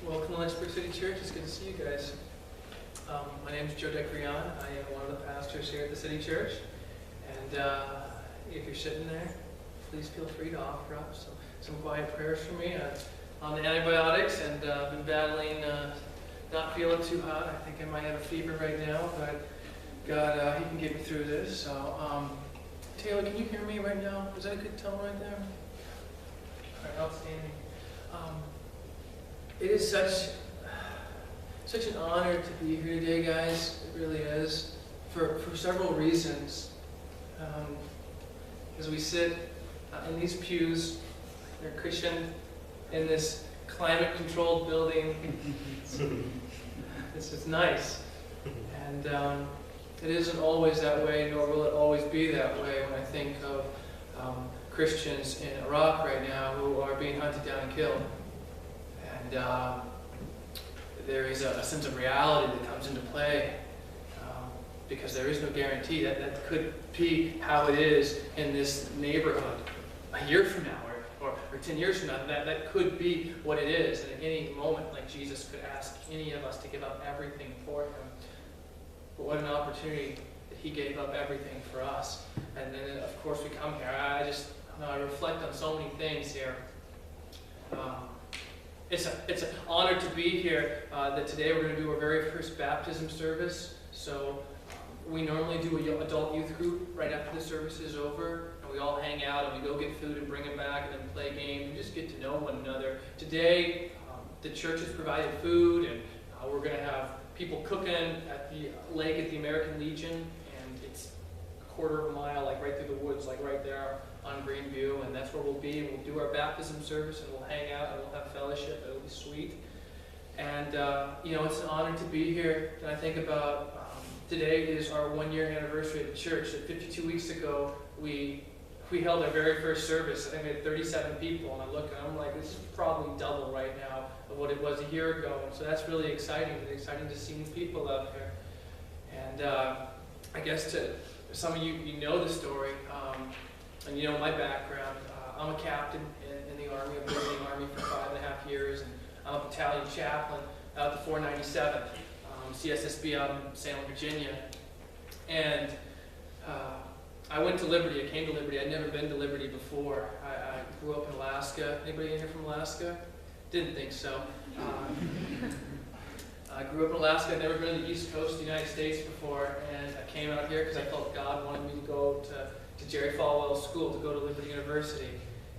Welcome to Lynchburg City Church. It's good to see you guys. My name is Joe Decrion. I am one of the pastors here at the City Church. And if you're sitting there, please feel free to offer up some quiet prayers for me. I'm on antibiotics and I've been battling not feeling too hot. I think I might have a fever right now, but God, He can get me through this. So, Taylor, can you hear me right now? Is that a good tone right there? All right, outstanding. It is such an honor to be here today, guys. It really is, for several reasons. As we sit in these pews, they're cushioned in this climate-controlled building. This is nice. And it isn't always that way, nor will it always be that way when I think of Christians in Iraq right now who are being hunted down and killed. And there is a sense of reality that comes into play because there is no guarantee that could be how it is in this neighborhood a year from now or 10 years from now. That could be what it is. And at any moment, like Jesus could ask any of us to give up everything for Him. But what an opportunity that He gave up everything for us. And then, of course, we come here. I reflect on so many things here. It's an honor to be here. That today we're going to do our very first baptism service. So we normally do an adult youth group right after the service is over, and we all hang out and we go get food and bring it back and then play games and just get to know one another. Today, the church has provided food, and we're going to have people cooking at the lake at the American Legion, and it's a quarter of a mile, like right through the woods, like right there on Greenview, and that's where we'll be. And we'll do our baptism service, and we'll hang out, and we'll have fellowship. It'll be sweet. And, it's an honor to be here. And I think about today is our 1-year anniversary at the church. That 52 weeks ago, we held our very first service. I think we had 37 people, and I look and I'm like, this is probably double right now of what it was a year ago. And so that's really exciting. It's exciting to see new people out there. And I guess to some of you, you know the story. And you know my background. I'm a captain in the Army. I've been in the Army for 5.5 years, and I'm a battalion chaplain out at the 497th, CSSB out in Salem, Virginia. And I went to Liberty. I came to Liberty. I'd never been to Liberty before. I grew up in Alaska. Anybody in here from Alaska? Didn't think so. I grew up in Alaska. I'd never been to the East Coast of the United States before, and I came out here because I felt God wanted me to go to Jerry Falwell's school, to go to Liberty University.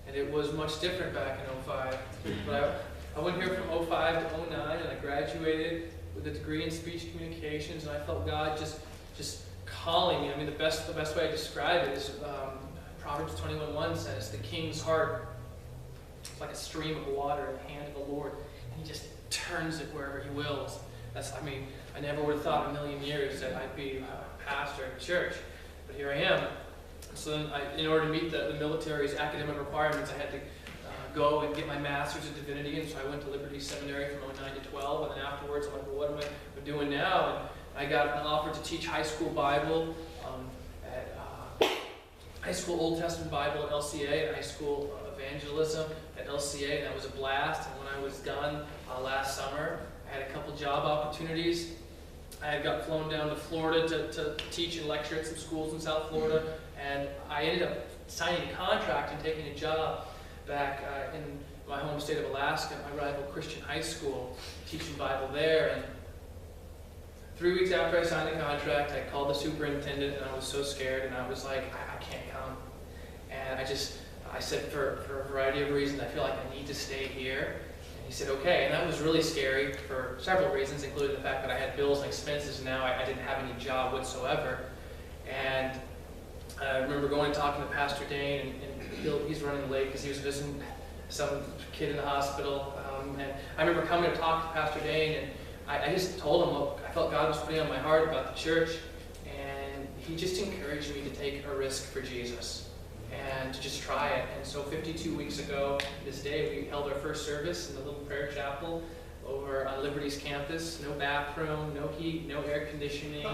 And it was much different back in 05. But I went here from 05 to 09, and I graduated with a degree in speech communications, and I felt God just calling me. I mean, the best way I describe it is Proverbs 21:1 says, "The king's heart is like a stream of water in the hand of the Lord, and He just turns it wherever He wills." I never would have thought in a million years that I'd be a pastor at a church, but here I am. So then, in order to meet the military's academic requirements, I had to go and get my master's in divinity, and so I went to Liberty Seminary from 09 to 12, and then afterwards I'm like, well, what am I doing now? And I got an offer to teach high school Bible at high school Old Testament Bible at LCA, and high school evangelism at LCA, and that was a blast. And when I was done last summer, I had a couple job opportunities. I had got flown down to Florida to teach and lecture at some schools in South Florida, and I ended up signing a contract and taking a job back in my home state of Alaska, at my rival Christian high school, teaching Bible there. And 3 weeks after I signed the contract, I called the superintendent, and I was so scared, and I was like, I can't come. And I said, for a variety of reasons, I feel like I need to stay here. He said, okay, and that was really scary for several reasons, including the fact that I had bills and expenses, and now I didn't have any job whatsoever. And I remember going and talking to Pastor Dane, and he's running late because he was visiting some kid in the hospital. And I remember coming to talk to Pastor Dane, and I just told him what I felt God was putting on my heart about the church, and he just encouraged me to take a risk for Jesus and to just try it. And so 52 weeks ago this day, we held our first service in the little prayer chapel over on Liberty's campus. No bathroom, no heat, no air conditioning.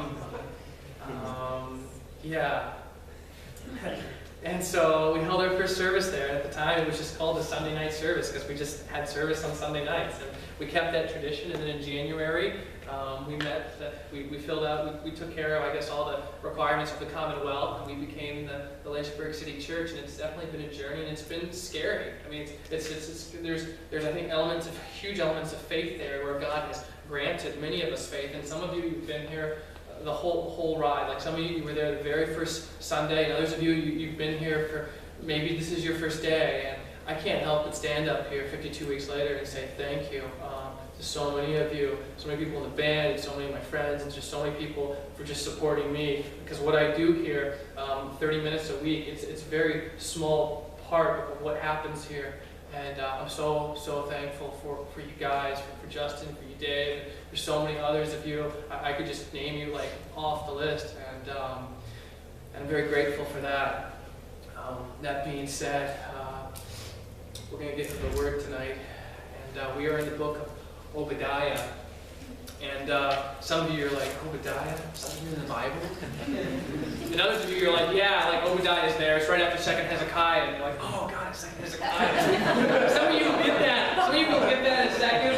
And so we held our first service there. At the time, it was just called a Sunday night service because we just had service on Sunday nights. And we kept that tradition. And then in January, we met, we filled out, we took care of, I guess, all the requirements of the Commonwealth. And we became the Lynchburg City Church. And it's definitely been a journey, and it's been scary. I mean, there's I think, huge elements of faith there where God has granted many of us faith. And some of you, you've been here the whole ride. Like some of you were there the very first Sunday, and others of you, you've been here for maybe this is your first day. And I can't help but stand up here 52 weeks later and say thank you to so many of you, so many people in the band, and so many of my friends, and just so many people for just supporting me. Because what I do here, 30 minutes a week, it's a very small part of what happens here. And I'm so thankful for you guys, for Justin, for you, Dave, and for so many others of you. I could just name you like off the list, and I'm very grateful for that. That being said, we're going to get to the Word tonight, and we are in the book of Obadiah. And some of you are like, Obadiah? Something in the Bible? And others of you are like, yeah, like Obadiah's there. It's right after 2nd Hezekiah. And you're like, oh, God, it's 2nd Hezekiah. Some of you will get that. Some of you will get that in a second.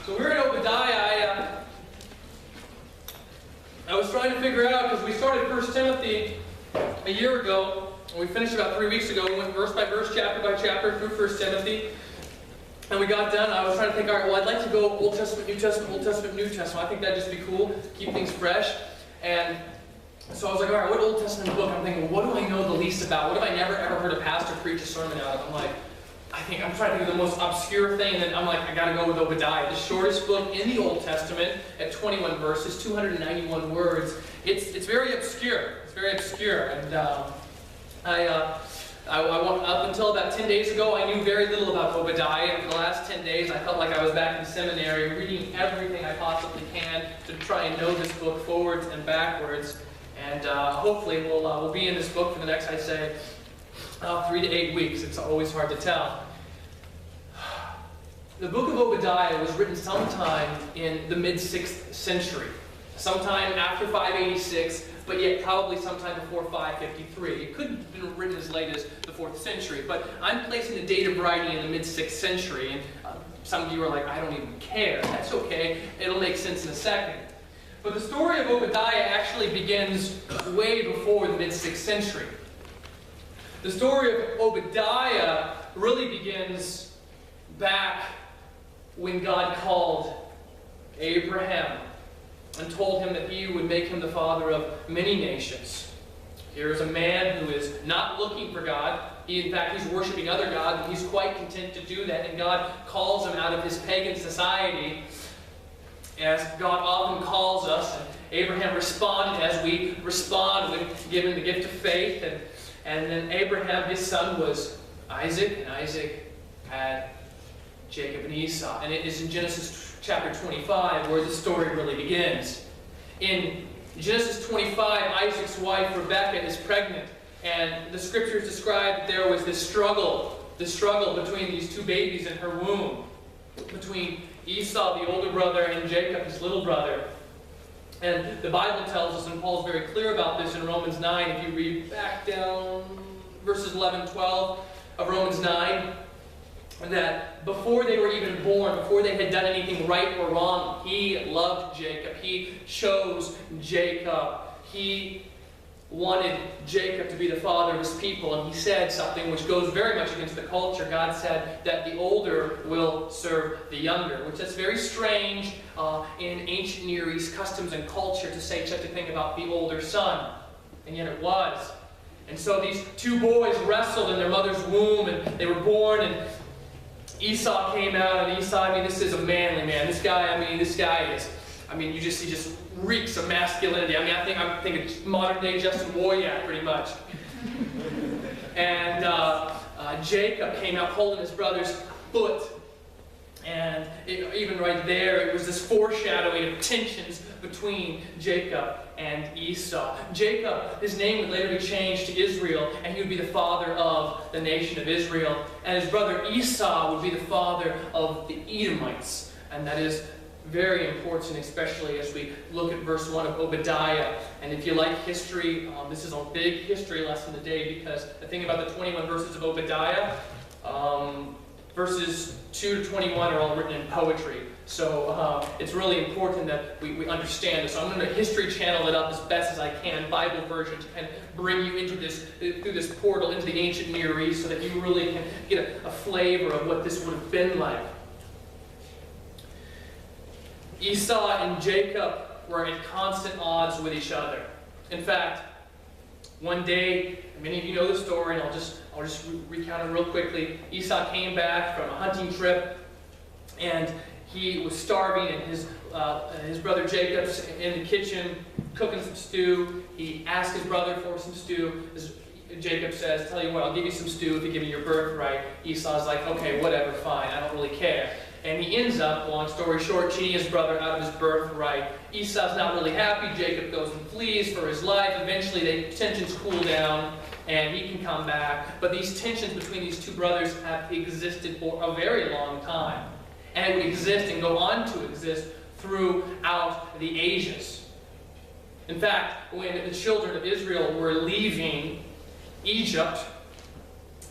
So we're in Obadiah. I was trying to figure out, because we started 1 Timothy a year ago. We finished about 3 weeks ago. We went verse by verse, chapter by chapter through 1 Timothy. And we got done. I was trying to think, all right, well, I'd like to go Old Testament, New Testament, Old Testament, New Testament. I think that'd just be cool, keep things fresh. And so I was like, all right, what Old Testament book? I'm thinking, what do I know the least about? What have I never, ever heard a pastor preach a sermon out of? I'm like, I'm trying to think of the most obscure thing. And then I'm like, I got to go with Obadiah, the shortest book in the Old Testament at 21 verses, 291 words. It's very obscure. It's very obscure. And up until about 10 days ago, I knew very little about Obadiah. And for the last 10 days, I felt like I was back in seminary, reading everything I possibly can to try and know this book forwards and backwards. And hopefully we'll be in this book for the next, I'd say, 3 to 8 weeks. It's always hard to tell. The book of Obadiah was written sometime in the mid-6th century. Sometime after 586, but yet probably sometime before 553. It could have been written as late as the 4th century, but I'm placing the date of writing in the mid-6th century, and some of you are like, I don't even care. That's okay. It'll make sense in a second. But the story of Obadiah actually begins way before the mid-6th century. The story of Obadiah really begins back when God called Abraham and told him that he would make him the father of many nations. Here is a man who is not looking for God. In fact, he's worshiping other gods, and he's quite content to do that. And God calls him out of his pagan society, as God often calls us. And Abraham responded as we respond when given the gift of faith. And then Abraham, his son, was Isaac, and Isaac had Jacob and Esau. And it is in Genesis chapter 25 where the story really begins. In Genesis 25, Isaac's wife Rebekah is pregnant, and the scriptures describe that there was this struggle between these two babies in her womb, between Esau, the older brother, and Jacob, his little brother. And the Bible tells us, and Paul's very clear about this in Romans 9, if you read back down verses 11, 12 of Romans 9, that before they were even born, before they had done anything right or wrong, he loved Jacob. He chose Jacob. He wanted Jacob to be the father of his people, and he said something which goes very much against the culture. God said that the older will serve the younger, which is very strange in ancient Near East customs and culture to say such a thing about the older son, and yet it was. And so these two boys wrestled in their mother's womb, and they were born, and Esau came out, and Esau, this is a manly man. This guy is, he just reeks of masculinity. I'm thinking modern day Justin Woyak, pretty much. And Jacob came out holding his brother's foot. And even right there, it was this foreshadowing of tensions between Jacob and Esau. Jacob, his name would later be changed to Israel, and he would be the father of the nation of Israel. And his brother Esau would be the father of the Edomites. And that is Very important, especially as we look at verse 1 of Obadiah. And if you like history, this is a big history lesson today, because the thing about the 21 verses of Obadiah, verses 2 to 21 are all written in poetry. So it's really important that we understand this. So I'm going to history channel it up as best as I can, Bible version, to kind of bring you into this, through this portal into the ancient Near East, so that you really can get a flavor of what this would have been like. Esau and Jacob were at constant odds with each other. In fact, one day, many of you know the story, and I'll just recount it real quickly. Esau came back from a hunting trip, and he was starving, and his brother Jacob's in the kitchen cooking some stew. He asked his brother for some stew. Jacob says, "Tell you what, I'll give you some stew if you give me your birthright." Esau's like, "Okay, whatever, fine, I don't really care." And he ends up, long story short, cheating his brother out of his birthright. Esau's not really happy. Jacob goes and flees for his life. Eventually, the tensions cool down, and he can come back. But these tensions between these two brothers have existed for a very long time. And it would exist and go on to exist throughout the ages. In fact, when the children of Israel were leaving Egypt,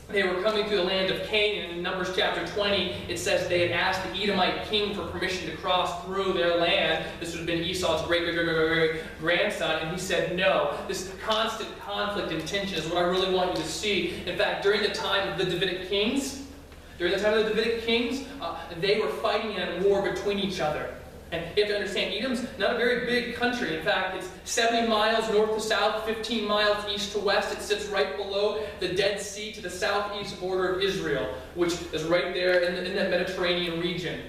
they were coming through the land of Canaan. In Numbers chapter 20, it says they had asked the Edomite king for permission to cross through their land. This would have been Esau's great-great-great-grandson, and he said no. This constant conflict and tension is what I really want you to see. In fact, during the time of the Davidic kings, they were fighting in war between each other. And you have to understand, Edom's not a very big country. In fact, it's 70 miles north to south, 15 miles east to west. It sits right below the Dead Sea to the southeast border of Israel, which is right there in that Mediterranean region.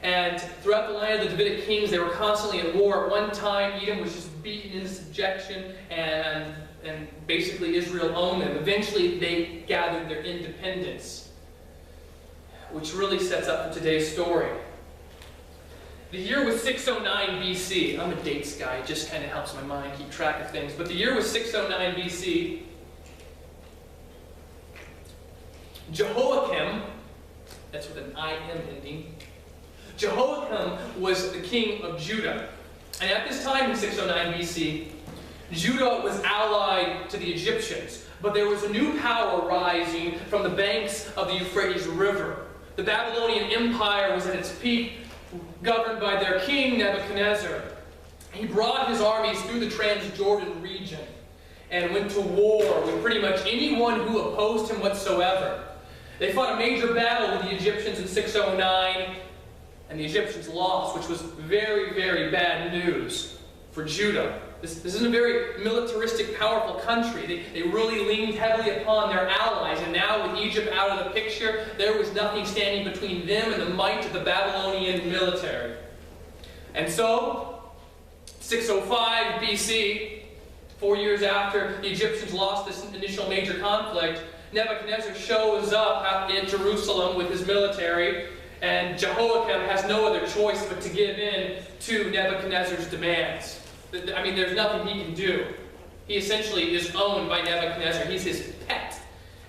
And throughout the land of the Davidic kings, they were constantly at war. At one time, Edom was just beaten into subjection, and basically Israel owned them. Eventually, they gathered their independence, which really sets up for today's story. The year was 609 BC. I'm a dates guy. It just kind of helps my mind keep track of things. But the year was 609 BC. Jehoiakim, that's with an I-M ending. Jehoiakim was the king of Judah. And at this time in 609 BC, Judah was allied to the Egyptians. But there was a new power rising from the banks of the Euphrates River. The Babylonian Empire was at its peak, governed by their king Nebuchadnezzar. He brought his armies through the Transjordan region and went to war with pretty much anyone who opposed him whatsoever. They fought a major battle with the Egyptians in 609, and the Egyptians lost, which was very, very bad news for Judah. This isn't a very militaristic, powerful country. They really leaned heavily upon their allies, and now with Egypt out of the picture, there was nothing standing between them and the might of the Babylonian military. And so, 605 BC, 4 years after the Egyptians lost this initial major conflict, Nebuchadnezzar shows up in Jerusalem with his military, and Jehoiakim has no other choice but to give in to Nebuchadnezzar's demands. I mean, there's nothing he can do. He essentially is owned by Nebuchadnezzar. He's his pet.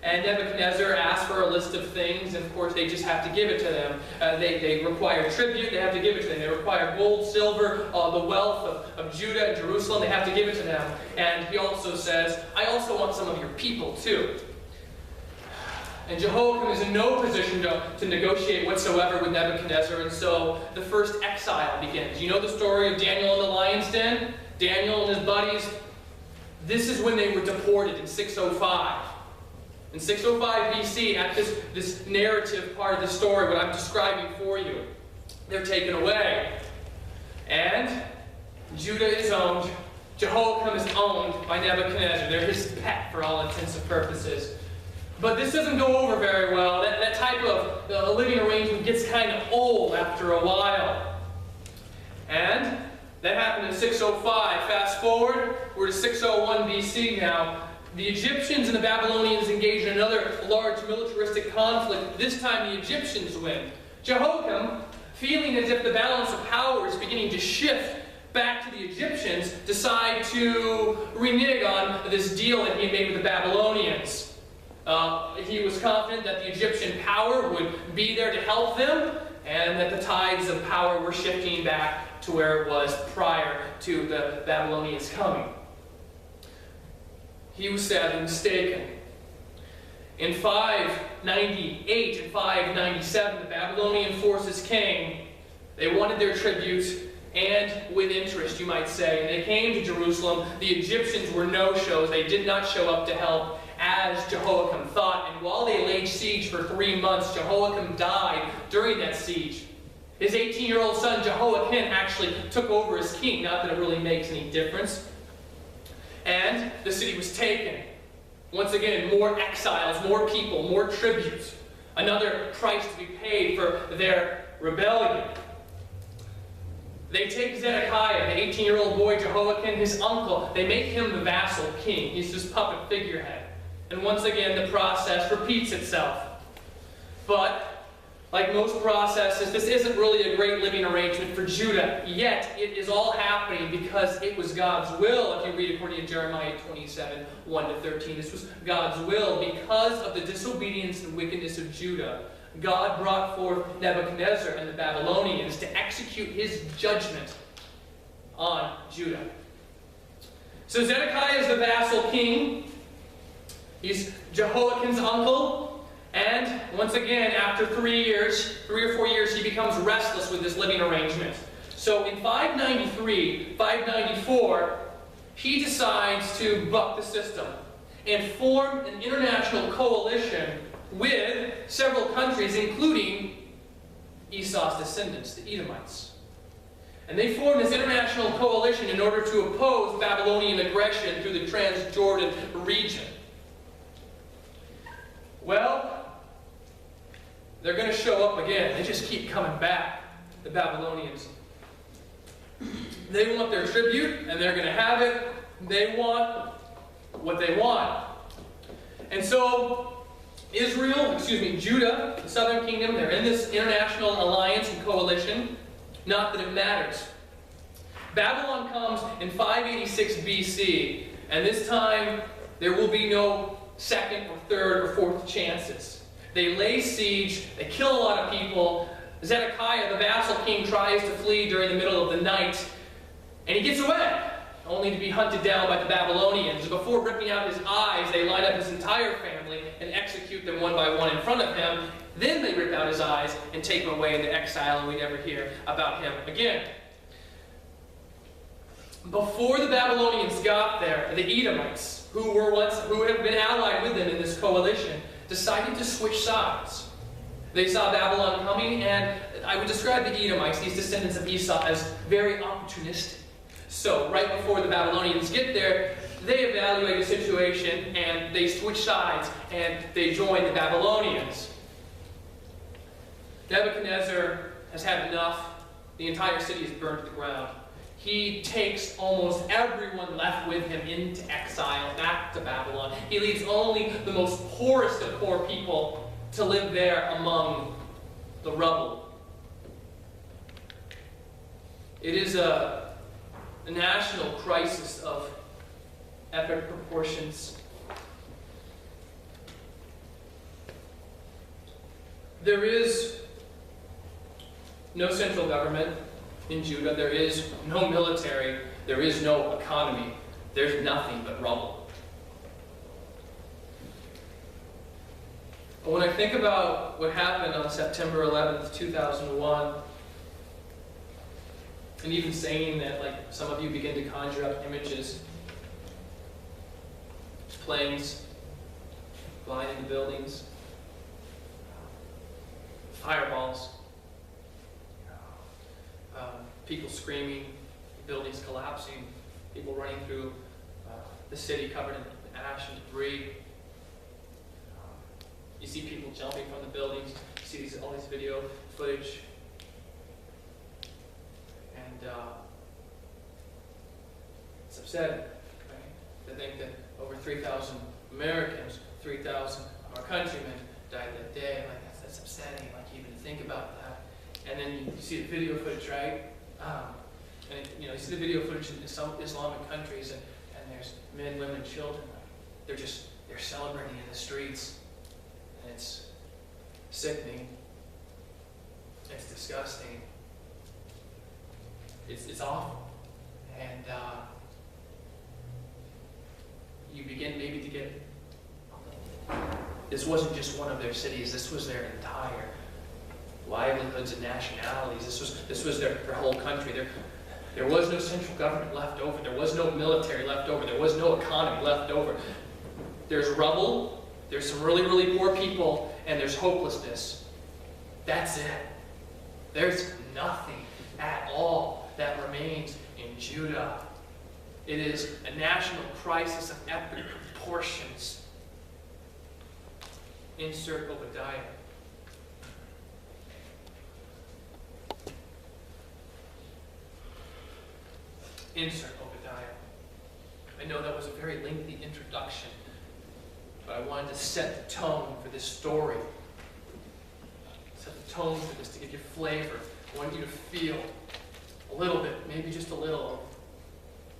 And Nebuchadnezzar asks for a list of things, and of course they just have to give it to them. They require tribute, they have to give it to them. They require gold, silver, the wealth of Judah and Jerusalem, they have to give it to them. And he also says, I also want some of your people too. And Jehoiakim is in no position to negotiate whatsoever with Nebuchadnezzar, and so the first exile begins. You know the story of Daniel in the lion's den? Daniel and his buddies, this is when they were deported in 605. In 605 BC, at this narrative part of the story, what I'm describing for you, they're taken away. And Judah is owned, Jehoiakim is owned by Nebuchadnezzar. They're his pet for all intents and purposes. But this doesn't go over very well. That type of living arrangement gets kind of old after a while. And that happened in 605. Fast forward, we're to 601 BC now. The Egyptians and the Babylonians engage in another large militaristic conflict. This time the Egyptians win. Jehoiakim, feeling as if the balance of power is beginning to shift back to the Egyptians, decide to renege on this deal that he made with the Babylonians. He was confident that the Egyptian power would be there to help them, and that the tides of power were shifting back to where it was prior to the Babylonians coming. He was sadly mistaken. In 598 and 597, the Babylonian forces came. They wanted their tribute, and with interest, you might say. And they came to Jerusalem. The Egyptians were no-shows. They did not show up to help, as Jehoiakim thought. And while they laid siege for 3 months, Jehoiakim died during that siege. His 18-year-old son, Jehoiakim, actually took over as king. Not that it really makes any difference. And the city was taken. Once again, more exiles, more people, more tributes. Another price to be paid for their rebellion. They take Zedekiah, the 18-year-old boy Jehoiakim, his uncle. They make him the vassal king. He's this puppet figurehead. And once again, the process repeats itself. But, like most processes, this isn't really a great living arrangement for Judah. Yet, it is all happening because it was God's will. If you read according to Jeremiah 27, 1-13, this was God's will. Because of the disobedience and wickedness of Judah, God brought forth Nebuchadnezzar and the Babylonians to execute his judgment on Judah. So Zedekiah is the vassal king. He's Jehoiakim's uncle. And once again, after 3 or 4 years, he becomes restless with this living arrangement. So in 593, 594, he decides to buck the system and form an international coalition with several countries, including Esau's descendants, the Edomites. And they form this international coalition in order to oppose Babylonian aggression through the Transjordan region. Well, they're going to show up again. They just keep coming back, the Babylonians. They want their tribute, and they're going to have it. They want what they want. And so Judah, the southern kingdom, they're in this international alliance and coalition. Not that it matters. Babylon comes in 586 BC, and this time there will be no second or third or fourth chances. They lay siege, they kill a lot of people. Zedekiah, the vassal king, tries to flee during the middle of the night, and he gets away, only to be hunted down by the Babylonians. Before ripping out his eyes, they line up his entire family and execute them one by one in front of him. Then they rip out his eyes and take him away into exile, and we never hear about him again. Before the Babylonians got there, the Edomites, who had been allied with them in this coalition, decided to switch sides. They saw Babylon coming, and I would describe the Edomites, these descendants of Esau, as very opportunistic. So, right before the Babylonians get there, they evaluate the situation, and they switch sides, and they join the Babylonians. Nebuchadnezzar has had enough. The entire city is burned to the ground. He takes almost everyone left with him into exile, back to Babylon. He leaves only the most poorest of poor people to live there among the rubble. It is a national crisis of epic proportions. There is no central government in Judah. There is no military. There is no economy. There's nothing but rubble. But when I think about what happened on September 11th, 2001, and even saying that, like, some of you begin to conjure up images, planes flying into buildings, fireballs, people screaming, buildings collapsing, people running through the city covered in ash and debris. You see people jumping from the buildings. You see all this video footage. And it's upsetting, right? To think that over 3,000 Americans, 3,000 of our countrymen died that day. Like, that's upsetting, like, even to think about that. And then you see the video footage, right? And you see the video footage in some Islamic countries, and there's men, women, children. They're celebrating in the streets, and it's sickening. It's disgusting. It's awful. And you begin maybe to get... This wasn't just one of their cities. This was their entire livelihoods and nationalities. This was their whole country. There was no central government left over. There was no military left over. There was no economy left over. There's rubble. There's some really, really poor people. And there's hopelessness. That's it. There's nothing at all that remains in Judah. It is a national crisis of epic proportions. Insert Obadiah. Insert Obadiah. I know that was a very lengthy introduction, but I wanted to set the tone for this story. Set the tone for this to give you flavor. I want you to feel a little bit, maybe just a little, of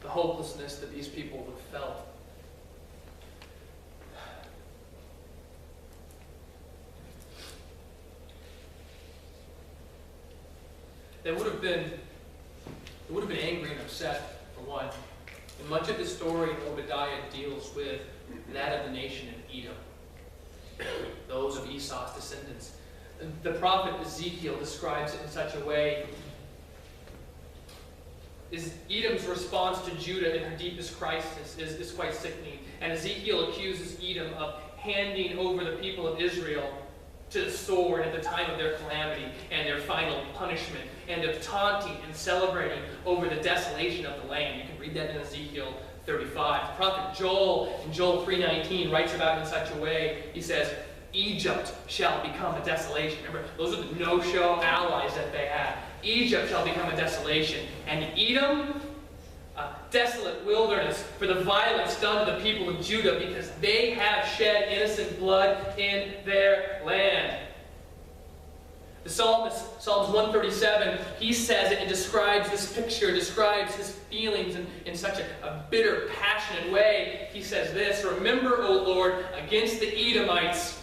the hopelessness that these people would have felt. They would have been angry and upset, for one. And much of the story Obadiah deals with that of the nation of Edom, those of Esau's descendants. The prophet Ezekiel describes it in such a way. Edom's response to Judah in her deepest crisis is quite sickening. And Ezekiel accuses Edom of handing over the people of Israel to the sword at the time of their calamity and their final punishment, and of taunting and celebrating over the desolation of the land. You can read that in Ezekiel 35. The prophet Joel in Joel 3:19 writes about it in such a way. He says, Egypt shall become a desolation. Remember, those are the no-show allies that they had. Egypt shall become a desolation, and Edom, a desolate wilderness for the violence done to the people of Judah, because they have shed innocent blood in their land. The psalmist, Psalms 137, he says it and describes this picture, describes his feelings in such a bitter, passionate way. He says this, remember, O Lord, against the Edomites,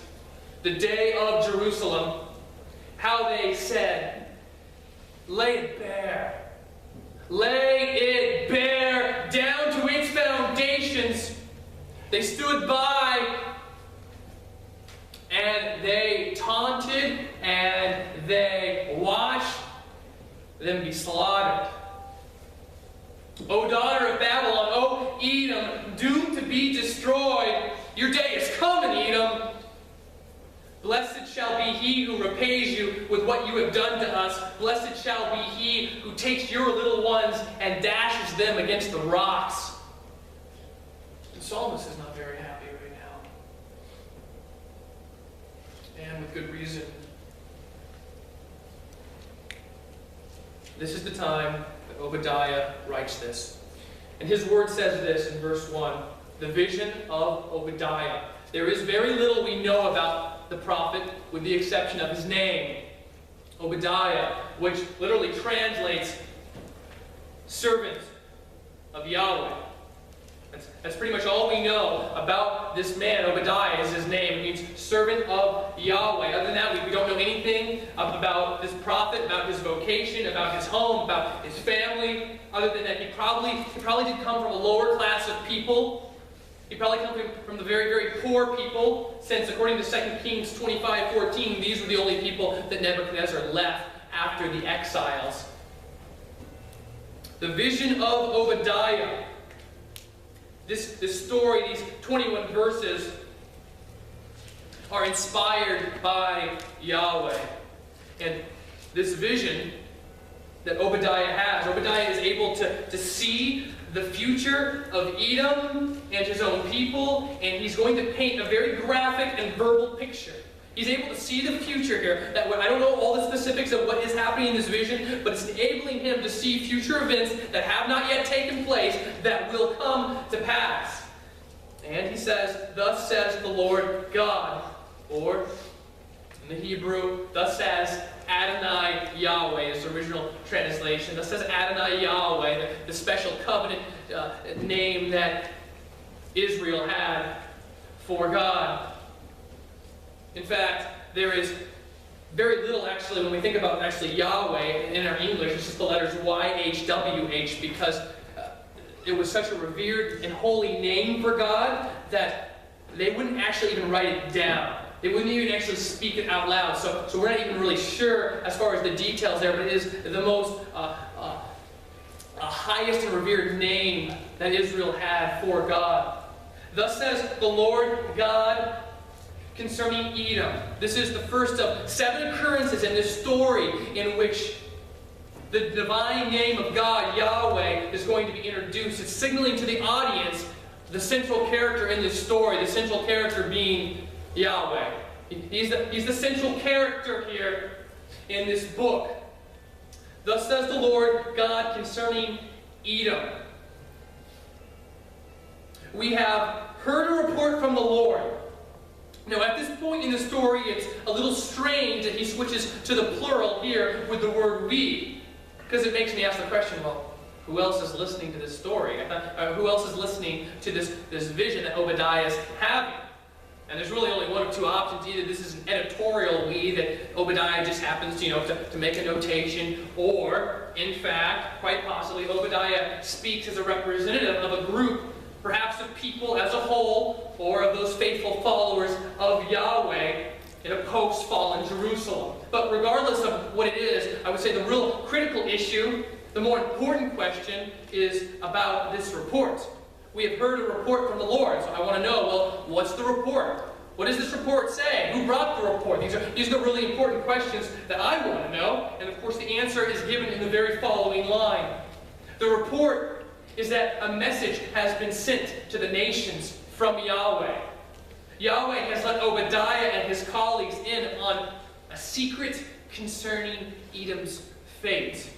the day of Jerusalem, how they said, lay it bare. Lay it bare down to its foundations. They stood by and they taunted and they watched them be slaughtered. O daughter of Babylon, O Edom, doomed to be destroyed, your day is coming, Edom. Blessed shall be he who repays you with what you have done to us. Blessed shall be he who takes your little ones and dashes them against the rocks. The psalmist is not very happy right now. And with good reason. This is the time that Obadiah writes this. And his word says this in verse 1. The vision of Obadiah. There is very little we know about the prophet, with the exception of his name, Obadiah, which literally translates servant of Yahweh. That's pretty much all we know about this man, Obadiah, is his name. It means servant of Yahweh. Other than that, we don't know anything about this prophet, about his vocation, about his home, about his family. Other than that, he probably did come from a lower class of people. He probably come from the very, very poor people, since according to 2 Kings 25:14, these were the only people that Nebuchadnezzar left after the exiles. The vision of Obadiah. This story, these 21 verses, are inspired by Yahweh. And this vision that Obadiah has, Obadiah is able to see the future of Edom and his own people, and he's going to paint a very graphic and verbal picture. He's able to see the future here. That I don't know all the specifics of what is happening in this vision, but it's enabling him to see future events that have not yet taken place that will come to pass. And he says, thus says the Lord God, or in the Hebrew, thus says Adonai Yahweh is the original translation. Thus says Adonai Yahweh, the special covenant name that Israel had for God. In fact, there is very little, actually, when we think about actually Yahweh in our English. It's just the letters YHWH, because it was such a revered and holy name for God that they wouldn't actually even write it down. They wouldn't even actually speak it out loud. So we're not even really sure as far as the details there, but it is the most highest and revered name that Israel had for God. Thus says the Lord God concerning Edom. This is the first of 7 occurrences in this story in which the divine name of God, Yahweh, is going to be introduced. It's signaling to the audience the central character in this story, the central character being Yahweh. He's the central character here in this book. Thus says the Lord God concerning Edom. We have heard a report from the Lord. Now, at this point in the story, it's a little strange that he switches to the plural here with the word we, because it makes me ask the question, well, who else is listening to this story? Who else is listening to this vision that Obadiah is having? And there's really only one of two options. Either this is an editorial we that Obadiah just happens to make a notation, or, in fact, quite possibly, Obadiah speaks as a representative of a group, perhaps of people as a whole, or of those faithful followers of Yahweh in a post-fallen Jerusalem. But regardless of what it is, I would say the real critical issue, the more important question, is about this report. We have heard a report from the Lord, so I want to know, well, what's the report? What does this report say? Who brought the report? These are the really important questions that I want to know, and of course the answer is given in the very following line. The report is that a message has been sent to the nations from Yahweh. Yahweh has let Obadiah and his colleagues in on a secret concerning Edom's fate.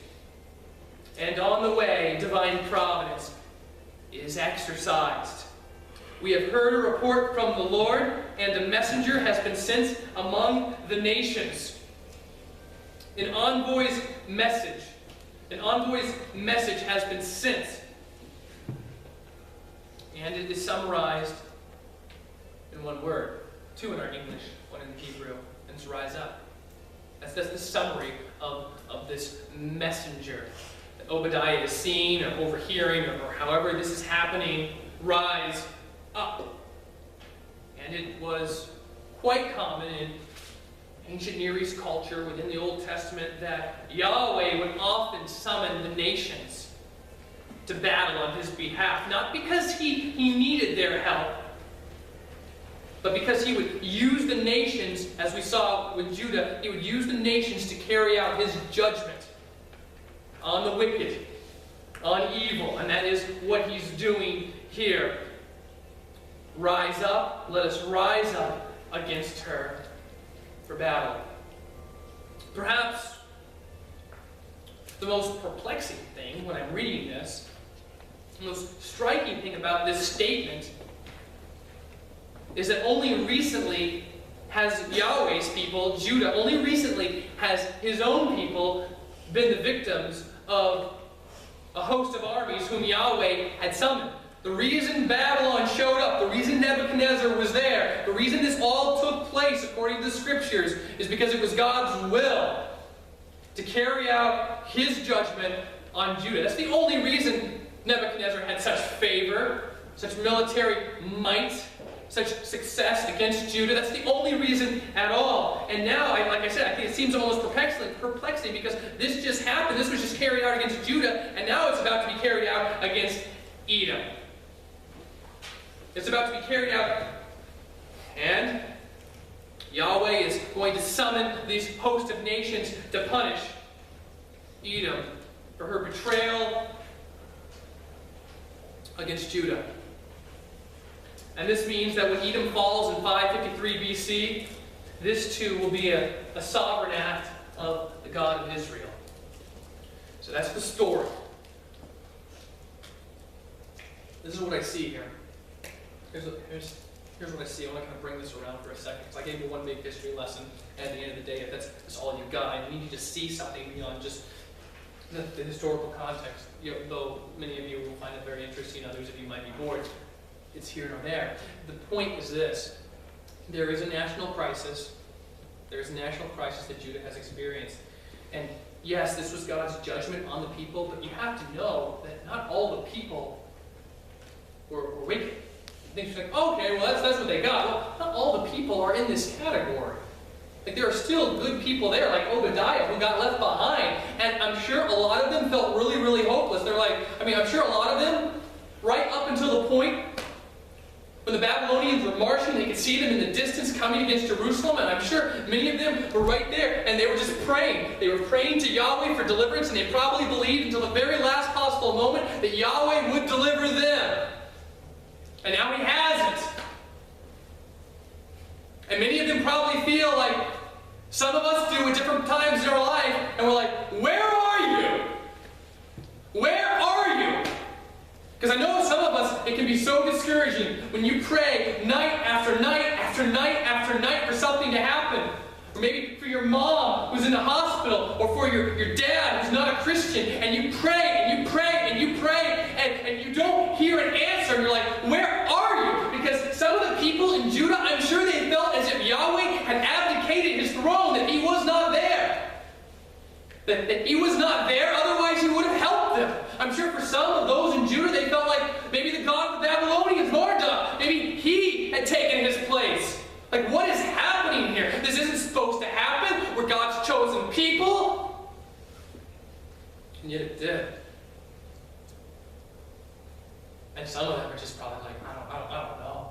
And on the way, divine providence is exercised. We have heard a report from the Lord, and a messenger has been sent among the nations. An envoy's message has been sent. And it is summarized in one word. 2 in our English, 1 in the Hebrew. And it's rise up. That's the summary of this messenger that Obadiah is seeing or overhearing, or however this is happening. Rise up. And it was quite common in ancient Near East culture within the Old Testament that Yahweh would often summon the nations to battle on his behalf. Not because he needed their help, but because he would use the nations, as we saw with Judah, he would use the nations to carry out his judgment on the wicked, on evil. And that is what he's doing here. Rise up, let us rise up against her for battle. Perhaps the most perplexing thing when I'm reading this, the most striking thing about this statement, is that only recently has Yahweh's people, Judah, only recently has his own people been the victims of a host of armies whom Yahweh had summoned. The reason Babylon showed up, the reason Nebuchadnezzar was there, the reason this all took place according to the Scriptures is because it was God's will to carry out his judgment on Judah. That's the only reason Nebuchadnezzar had such favor, such military might, such success against Judah. That's the only reason at all. And now, like I said, I think it seems almost perplexing because this just happened. This was just carried out against Judah, and now it's about to be carried out against Edom. It's about to be carried out, and Yahweh is going to summon these host of nations to punish Edom for her betrayal against Judah. And this means that when Edom falls in 553 BC, this too will be a sovereign act of the God of Israel. So that's the story. This is what I see here. Here's what I see. I want to kind of bring this around for a second. So I gave you one big history lesson, and at the end of the day, if that's all you've got, and you need to see something beyond just the historical context, though many of you will find it very interesting, others of you might be bored. It's here nor there. The point is this. There is a national crisis. There's a national crisis that Judah has experienced. And yes, this was God's judgment on the people, but you have to know that not all the people were wicked. You think, like, okay, well, that's what they got. Well, not all the people are in this category. Like, there are still good people there, like Obadiah, who got left behind. And I'm sure a lot of them felt really, really hopeless. They're like, I'm sure a lot of them, right up until the point when the Babylonians were marching, they could see them in the distance coming against Jerusalem, and I'm sure many of them were right there, and they were just praying. They were praying to Yahweh for deliverance, and they probably believed until the very last possible moment that Yahweh would deliver them. And now He hasn't. And many of them probably feel like some of us do at different times in our life, and we're like, where are you? Where are you? Because I know some of us, it can be so discouraging when you pray night after night after night after night for something to happen. Or maybe for your mom who's in the hospital, or for your dad who's not a Christian, and you pray and you pray and you pray, and you don't hear an answer, and you're like, where are you? Because some of the people in Judah, I'm sure they felt as if Yahweh had abdicated His throne, that He was not there. That He was not there, otherwise He would have helped them. I'm sure for some of those in Judah, they felt like maybe the God of the Babylonians, Marduk, maybe he had taken his place. Like, what is happening here? This isn't supposed to happen. We're God's chosen people. And yet it did. And some of them are just probably like, I don't know.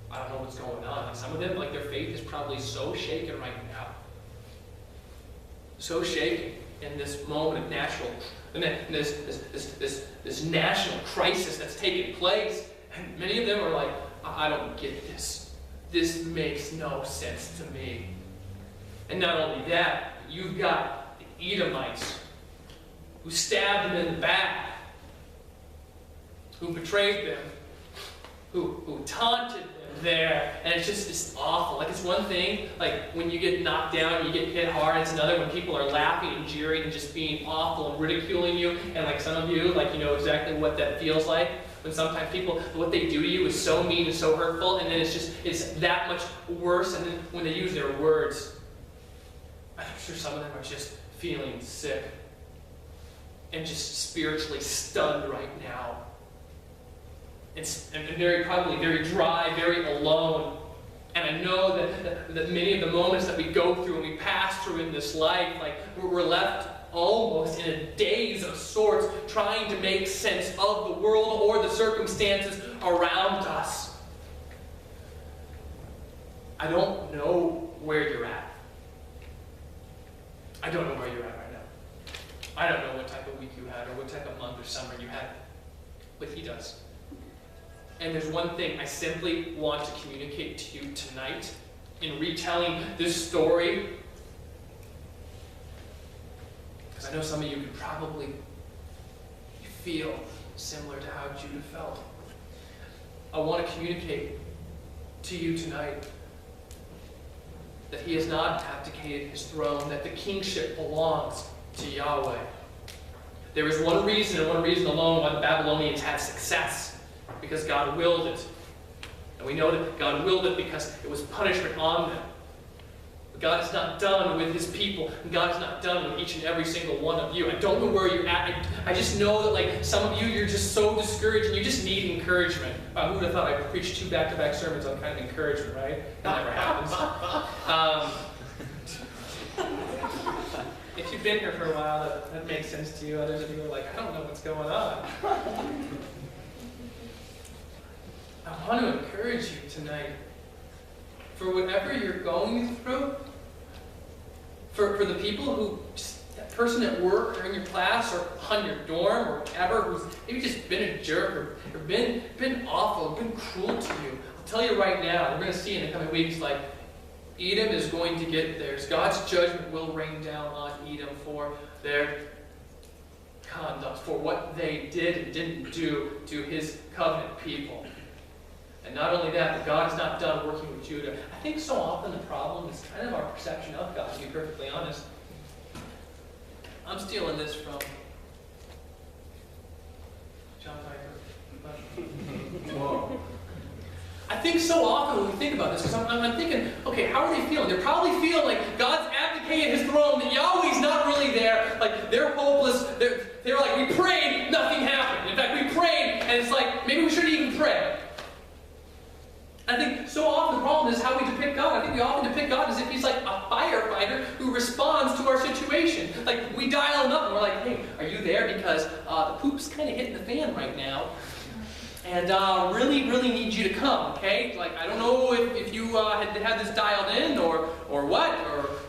I don't know what's going on. And some of them, like, their faith is probably so shaken right now. So shaken in this moment of this national crisis that's taking place. And many of them are like, I don't get this. This makes no sense to me. And not only that, you've got the Edomites who stabbed them in the back, who betrayed them, who taunted them there, and it's awful. Like, it's one thing, like, when you get knocked down, you get hit hard. It's another when people are laughing and jeering and just being awful and ridiculing you. And like some of you, like, you know exactly what that feels like. When sometimes people, what they do to you is so mean and so hurtful, and then it's that much worse. And then when they use their words, I'm sure some of them are just feeling sick and just spiritually stunned right now. And probably very dry, very alone. And I know that many of the moments that we go through and we pass through in this life, like, we're left almost in a daze of sorts, trying to make sense of the world or the circumstances around us. I don't know where you're at. I don't know where you're at right now. I don't know what type of week you had, or what type of month or summer you had. But He does. And there's one thing I simply want to communicate to you tonight in retelling this story. Because I know some of you could probably feel similar to how Judah felt. I want to communicate to you tonight that He has not abdicated His throne, that the kingship belongs to Yahweh. There is one reason, and one reason alone, why the Babylonians had success. Because God willed it. And we know that God willed it because it was punishment on them. But God is not done with His people. And God is not done with each and every single one of you. I don't know where you're at. I just know that, like, some of you, you're just so discouraged and you just need encouragement. Who would have thought I'd preach 2 back-to-back sermons on kind of encouragement, right? That never happens. If you've been here for a while, that makes sense to you. Others of you are like, I don't know what's going on. I want to encourage you tonight, for whatever you're going through, for the people who, just that person at work or in your class or on your dorm or whatever, who's maybe just been a jerk or been awful, been cruel to you. I'll tell you right now, we're going to see in the coming weeks, like, Edom is going to get theirs. God's judgment will rain down on Edom for their conduct, for what they did and didn't do to His covenant people. And not only that, but God is not done working with Judah. I think so often the problem is kind of our perception of God, to be perfectly honest. I'm stealing this from John Piper. Whoa. I think think so often when we think about this, because I'm thinking, okay, how are they feeling? They're probably feeling like God's abdicated his throne, that Yahweh's not really there, like they're hopeless. They're like, we prayed, nothing happened. In fact, we prayed, and it's like, maybe we shouldn't even pray. I think so often the problem is how we depict God. I think we often depict God as if he's like a firefighter who responds to our situation. Like, we dial him up and we're like, hey, are you there? Because the poop's kind of hitting the fan right now. And really, really need you to come, okay? Like, I don't know if you had this dialed in or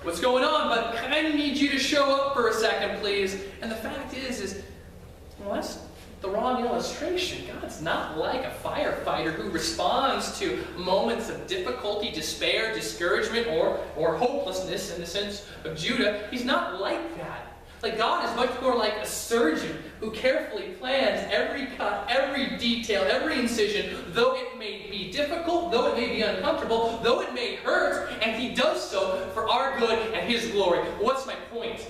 what's going on, but I kind of need you to show up for a second, please. And the fact is, well, that's the wrong illustration. God's not like a firefighter who responds to moments of difficulty, despair, discouragement, or hopelessness in the sense of Judah. He's not like that. Like, God is much more like a surgeon who carefully plans every cut, every detail, every incision, though it may be difficult, though it may be uncomfortable, though it may hurt, and he does so for our good and his glory. What's my point?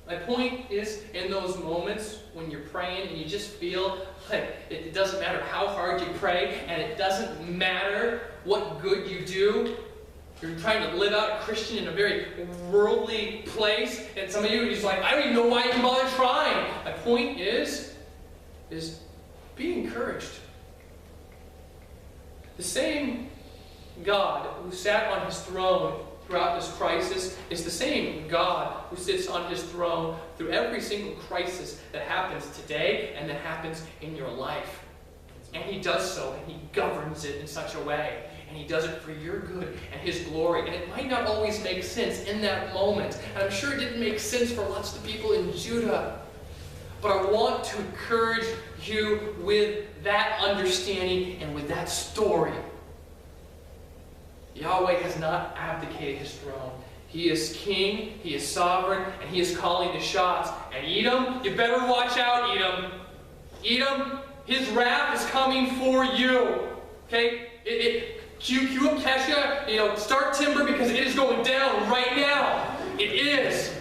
My point is, in those moments when you're praying and you just feel like it doesn't matter how hard you pray, and it doesn't matter what good you do. You're trying to live out a Christian in a very worldly place, and some of you are just like, I don't even know why you bother trying. My point is be encouraged. The same God who sat on his throne throughout this crisis is the same God who sits on his throne through every single crisis that happens today and that happens in your life. And he does so, and he governs it in such a way. And he does it for your good and his glory. And it might not always make sense in that moment. And I'm sure it didn't make sense for lots of people in Judah. But I want to encourage you with that understanding and with that story. Yahweh has not abdicated his throne. He is king, he is sovereign, and he is calling the shots. And Edom, you better watch out, Edom. Edom, his wrath is coming for you. Okay? Cue up Kesha, start timber because it is going down right now. It is.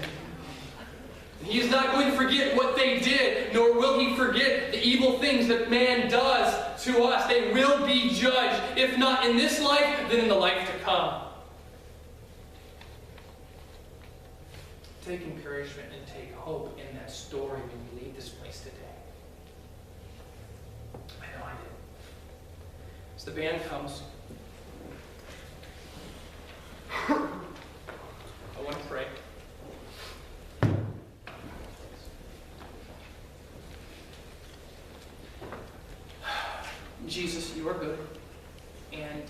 He is not going to forget what they did, nor will he forget the evil things that man does to us. They will be judged, if not in this life, then in the life to come. Take encouragement and take hope in that story when you leave this place today. I know I did. As the band comes, I want to pray. Jesus, you are good. And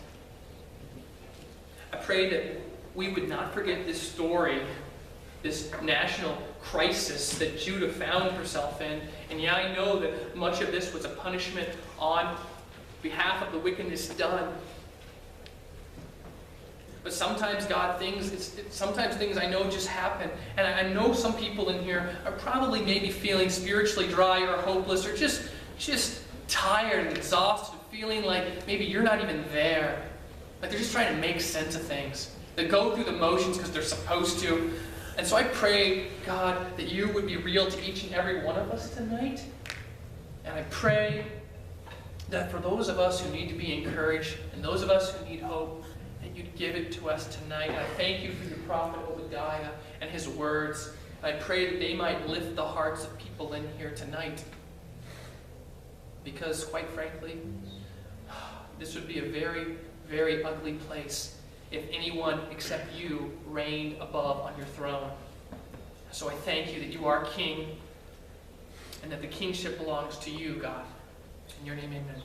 I pray that we would not forget this story, this national crisis that Judah found herself in. And yeah, I know that much of this was a punishment on behalf of the wickedness done. But sometimes, God, sometimes things I know just happen. And I know some people in here are probably maybe feeling spiritually dry or hopeless or just tired and exhausted, feeling like maybe you're not even there. Like they're just trying to make sense of things. They go through the motions because they're supposed to. And so I pray, God, that you would be real to each and every one of us tonight. And I pray that for those of us who need to be encouraged and those of us who need hope, that you'd give it to us tonight. And I thank you for your prophet Obadiah and his words. And I pray that they might lift the hearts of people in here tonight. Because, quite frankly, this would be a very, very ugly place if anyone except you reigned above on your throne. So I thank you that you are king and that the kingship belongs to you, God. In your name, amen.